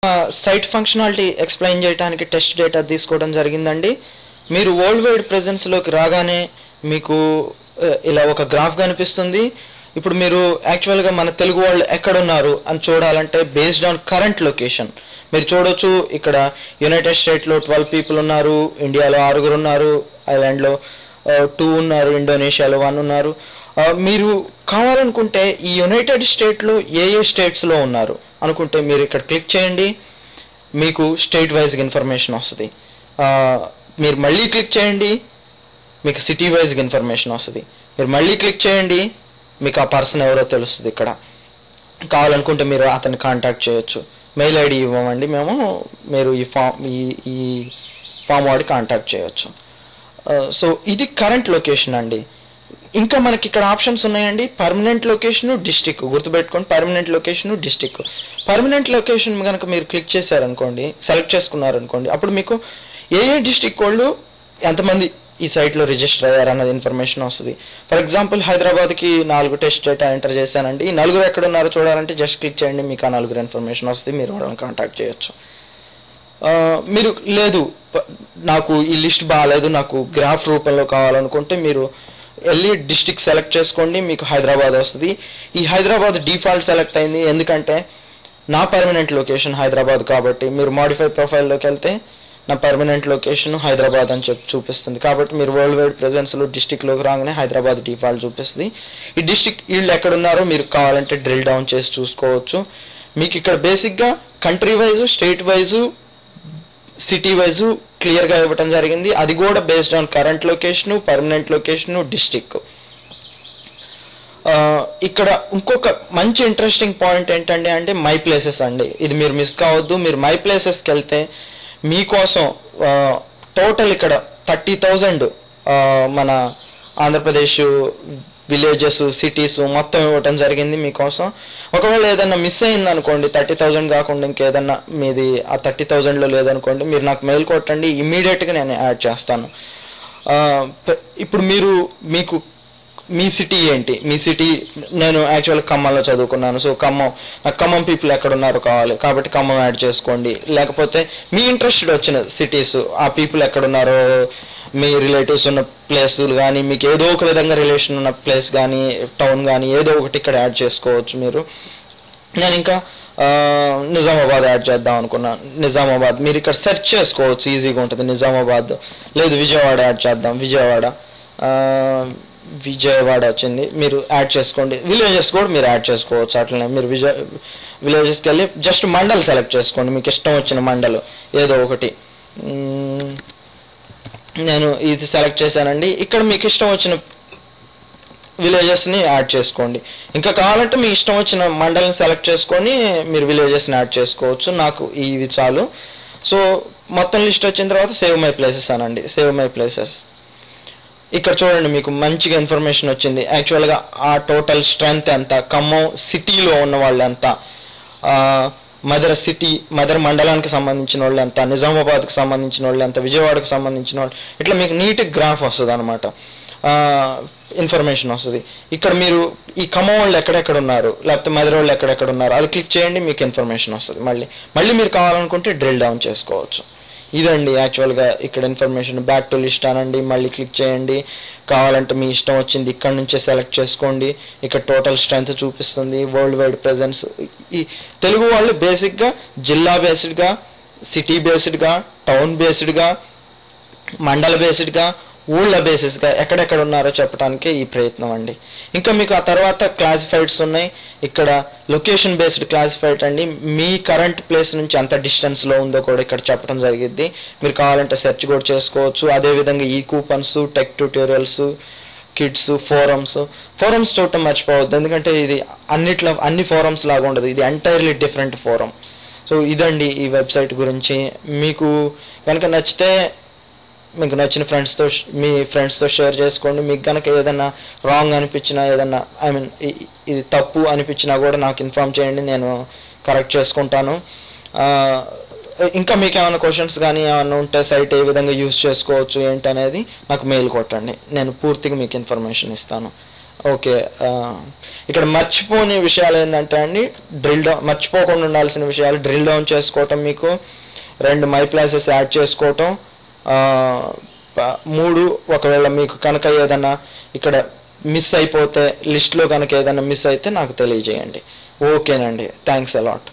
Site functionality explain చేయడానికి test data తీసుకోవడం జరిగిందండి. మీరు వరల్డ్ వైడ్ ప్రెజెన్స్లోకి రాగానే మీకు ఇలా ఒక గ్రాఫ్ కనిపిస్తుంది. ఇప్పుడు మీరు యాక్చువల్గా మన తెలుగు వాళ్ళు ఎక్కడున్నారు అని చూడాలంటే బేస్డ్ ఆన్ కరెంట్ లొకేషన్ మీరు చూడొచ్చు. ఇక్కడ యునైటెడ్ స్టేట్లో 12 పీపుల్ ఉన్నారు, ఇండియాలో 6 ఉన్నారు, ఐలాండ్లో 2 ఉన్నారు, ఇండోనేషియాలో 1 ఉన్నారు. మీరు కావాలనుకుంటే ఈ యునైటెడ్ స్టేట్లో ఏ స్టేట్స్లో ఉన్నారు అనుకుంటే మీరు ఇక్కడ క్లిక్ చేయండి, మీకు స్టేట్ వైజ్గా ఇన్ఫర్మేషన్ వస్తుంది. మీరు మళ్ళీ క్లిక్ చేయండి, మీకు సిటీ వైజ్గా ఇన్ఫర్మేషన్ వస్తుంది. మీరు మళ్ళీ క్లిక్ చేయండి, మీకు ఆ పర్సన్ ఎవరో తెలుస్తుంది. ఇక్కడ కావాలనుకుంటే మీరు అతన్ని కాంటాక్ట్ చేయొచ్చు. మెయిల్ ఐడి ఇవ్వమండి మేము, మీరు ఈ ఫామ్ వాడి కాంటాక్ట్ చేయొచ్చు. సో ఇది కరెంట్ లొకేషన్ అండి. ఇంకా మనకి ఇక్కడ ఆప్షన్స్ ఉన్నాయండి. Permanent location, district. గుర్తుపెట్టుకోండి, permanent location, district. Permanent location కనుక మీరు క్లిక్ చేశారనుకోండి, సెలెక్ట్ చేసుకున్నారనుకోండి, అప్పుడు మీకు ఏ డిస్టిక్ వాళ్ళు ఎంతమంది ఈ సైట్లో రిజిస్టర్ అయ్యారన్నది ఇన్ఫర్మేషన్ వస్తుంది. ఫర్ ఎగ్జాంపుల్ హైదరాబాద్కి 4 టెస్ట్ డేటా ఎంటర్ చేశానండి. ఈ 4 ఎక్కడ ఉన్నారో చూడాలంటే జస్ట్ క్లిక్ చేయండి, మీకు ఆ 4 ఇన్ఫర్మేషన్ వస్తుంది. మీరు వాళ్ళని కాంటాక్ట్ చేయొచ్చు. మీరు లేదు నాకు ఈ లిస్ట్ బాగాలేదు, నాకు గ్రాఫ్ రూపంలో కావాలనుకుంటే మీరు వెళ్ళి డిస్టిక్ సెలెక్ట్ చేసుకోండి, మీకు హైదరాబాద్ వస్తుంది. ఈ హైదరాబాద్ డిఫాల్ట్ సెలెక్ట్ అయింది ఎందుకంటే నా పర్మనెంట్ లొకేషన్ హైదరాబాద్ కాబట్టి. మీరు మాడిఫై ప్రొఫైల్లోకి వెళ్తే నా పర్మనెంట్ లొకేషన్ హైదరాబాద్ అని చెప్పి చూపిస్తుంది. కాబట్టి మీరు వరల్డ్ వైడ్ ప్రెజెన్స్లో డిస్టిక్లోకి రాగానే హైదరాబాద్ డిఫాల్ట్ చూపిస్తుంది. ఈ డిస్టిక్ వీళ్ళు ఎక్కడున్నారో మీరు కావాలంటే డ్రిల్ డౌన్ చేసి చూసుకోవచ్చు. మీకు ఇక్కడ బేసిక్గా country wise, state wise, city wise క్లియర్గా ఇవ్వటం జరిగింది. అది కూడా based on current location, permanent location, district. ఇక్కడ ఇంకొక మంచి ఇంట్రెస్టింగ్ పాయింట్ ఏంటంటే అంటే మై ప్లేసెస్ అండి. ఇది మీరు మిస్ కావద్దు. మీరు మై ప్లేసెస్కి వెళ్తే మీకోసం టోటల్ ఇక్కడ 30,000 మన ఆంధ్రప్రదేశ్ విలేజెస్, సిటీస్ మొత్తం ఇవ్వటం జరిగింది మీకోసం. ఒకవేళ ఏదన్నా మిస్ అయింది అనుకోండి, 30,000 కాకుండా ఇంకేదన్నా మీది ఆ 30,000లో లేదనుకోండి, మీరు నాకు మెయిల్ కొట్టండి, ఇమ్మీడియట్గా నేను యాడ్ చేస్తాను. ఇప్పుడు మీకు మీ సిటీ ఏంటి? మీ సిటీ నేను యాక్చువల్గా ఖమ్మంలో చదువుకున్నాను. సో నాకు ఖమ్మం పీపుల్ ఎక్కడ ఉన్నారో కావాలి కాబట్టి ఖమ్మం యాడ్ చేసుకోండి. లేకపోతే మీ ఇంట్రెస్టెడ్ వచ్చిన సిటీస్, ఆ పీపుల్ ఎక్కడ ఉన్నారో, మీ రిలేటివ్స్ ఉన్న ప్లేసులు కానీ, మీకు ఏదో ఒక విధంగా రిలేషన్ ఉన్న ప్లేస్ కానీ, టౌన్ కానీ ఏదో ఒకటి ఇక్కడ యాడ్ చేసుకోవచ్చు మీరు. నేను ఇంకా నిజామాబాద్ యాడ్ చేద్దాం అనుకున్నాను. నిజామాబాద్ మీరు ఇక్కడ సెర్చ్ చేసుకోవచ్చు, ఈజీగా ఉంటుంది. నిజామాబాద్ లేదు విజయవాడ యాడ్ చేద్దాం, విజయవాడ వచ్చింది, మీరు యాడ్ చేసుకోండి. విలేజెస్ కూడా మీరు యాడ్ చేసుకోవచ్చు. అట్లనే మీరు విలేజెస్కి వెళ్ళి జస్ట్ మండల్ సెలెక్ట్ చేసుకోండి, మీకు ఇష్టం వచ్చిన మండల్ ఏదో ఒకటి. నేను ఇది సెలెక్ట్ చేశానండి. ఇక్కడ మీకు ఇష్టం వచ్చిన విలేజెస్ని యాడ్ చేసుకోండి. ఇంకా కావాలంటే మీ ఇష్టం వచ్చిన మండల్ని సెలెక్ట్ చేసుకొని మీరు విలేజెస్ని యాడ్ చేసుకోవచ్చు. నాకు ఇవి చాలు. సో మొత్తం లిస్ట్ వచ్చిన తర్వాత సేవ్ మై ప్లేసెస్ అనండి. సేవ్ మై ప్లేసెస్ ఇక్కడ చూడండి, మీకు మంచిగా ఇన్ఫర్మేషన్ వచ్చింది. యాక్చువల్గా ఆ టోటల్ స్ట్రెంత్ ఎంత, ఖమ్మం సిటీలో ఉన్న వాళ్ళు ఎంత, మదర్ మండలానికి సంబంధించిన వాళ్ళు ఎంత, నిజామాబాద్కి సంబంధించిన వాళ్ళు ఎంత, విజయవాడకు సంబంధించిన వాళ్ళు, ఇట్లా మీకు నీట్ గ్రాఫ్ వస్తుంది అనమాట, ఇన్ఫర్మేషన్ వస్తుంది. ఇక్కడ మీరు ఈ ఖమ్మం వాళ్ళు ఎక్కడెక్కడ ఉన్నారు, లేకపోతే మదర్ వాళ్ళు ఎక్కడెక్కడ ఉన్నారు అది క్లిక్ చేయండి, మీకు ఇన్ఫర్మేషన్ వస్తుంది. మళ్ళీ మీరు కావాలనుకుంటే డ్రిల్ డౌన్ చేసుకోవచ్చు. ఇదండి యాక్చువల్గా ఇక్కడ ఇన్ఫర్మేషన్. బ్యాక్ టు లిస్ట్ అనండి, మళ్ళీ క్లిక్ చేయండి. కావాలంటే మీ ఇష్టం వచ్చింది ఇక్కడ నుంచే సెలెక్ట్ చేసుకోండి. ఇక్కడ టోటల్ స్ట్రెంత్ చూపిస్తుంది, వరల్డ్ వైడ్ ప్రెజెన్స్. ఈ తెలుగు వాళ్ళు బేసిక్గా జిల్లా బేస్డ్గా, సిటీ బేస్డ్గా, టౌన్ బేస్డ్గా, మండల బేస్డ్గా, ఊళ్ళ బేసిస్గా ఎక్కడెక్కడ ఉన్నారో చెప్పడానికి ఈ ప్రయత్నం అండి. ఇంకా మీకు ఆ తర్వాత క్లాసిఫైడ్స్ ఉన్నాయి. ఇక్కడ లొకేషన్ బేస్డ్ క్లాసిఫైడ్ అండి. మీ కరెంట్ ప్లేస్ నుంచి ఎంత డిస్టెన్స్లో ఉందో కూడా ఇక్కడ చెప్పడం జరిగింది. మీరు కావాలంటే సెర్చ్ కూడా చేసుకోవచ్చు. అదేవిధంగా ఈ coupons, tech tutorials, kids, forums చూడటం మర్చిపోవద్దు, ఎందుకంటే ఇది అన్ని ఫోరమ్స్ లాగా ఉండదు, ఇది ఎంటైర్లీ డిఫరెంట్ ఫోరం. సో ఇదండి ఈ వెబ్సైట్ గురించి. మీకు కనుక నచ్చితే మీకు నచ్చిన మీ ఫ్రెండ్స్తో షేర్ చేసుకోండి. మీకు కనుక ఏదైనా రాంగ్ అనిపించినా, ఏదన్నా ఇది తప్పు అనిపించినా కూడా నాకు ఇన్ఫార్మ్ చేయండి, నేను కరెక్ట్ చేసుకుంటాను. ఇంకా మీకు ఏమైనా క్వశ్చన్స్ కానీ ఏమైనా ఉంటే సైట్ ఏ విధంగా యూజ్ చేసుకోవచ్చు ఏంటి అనేది నాకు మెయిల్ కొట్టండి, నేను పూర్తిగా మీకు ఇన్ఫర్మేషన్ ఇస్తాను. ఓకే. ఇక్కడ మర్చిపోని విషయాలు ఏంటంటే అండి, మర్చిపోకుండా ఉండాల్సిన విషయాలు డ్రిల్ డౌన్ చేసుకోవటం, మీకు 2 మై ప్లాసెస్ యాడ్ చేసుకోవటం, 3 ఒకవేళ మీకు కనుక ఏదన్నా ఇక్కడ మిస్ అయిపోతే, లిస్ట్లో కనుక ఏదైనా మిస్ అయితే నాకు తెలియజేయండి. ఓకేనండి, థ్యాంక్స్ అలాట్.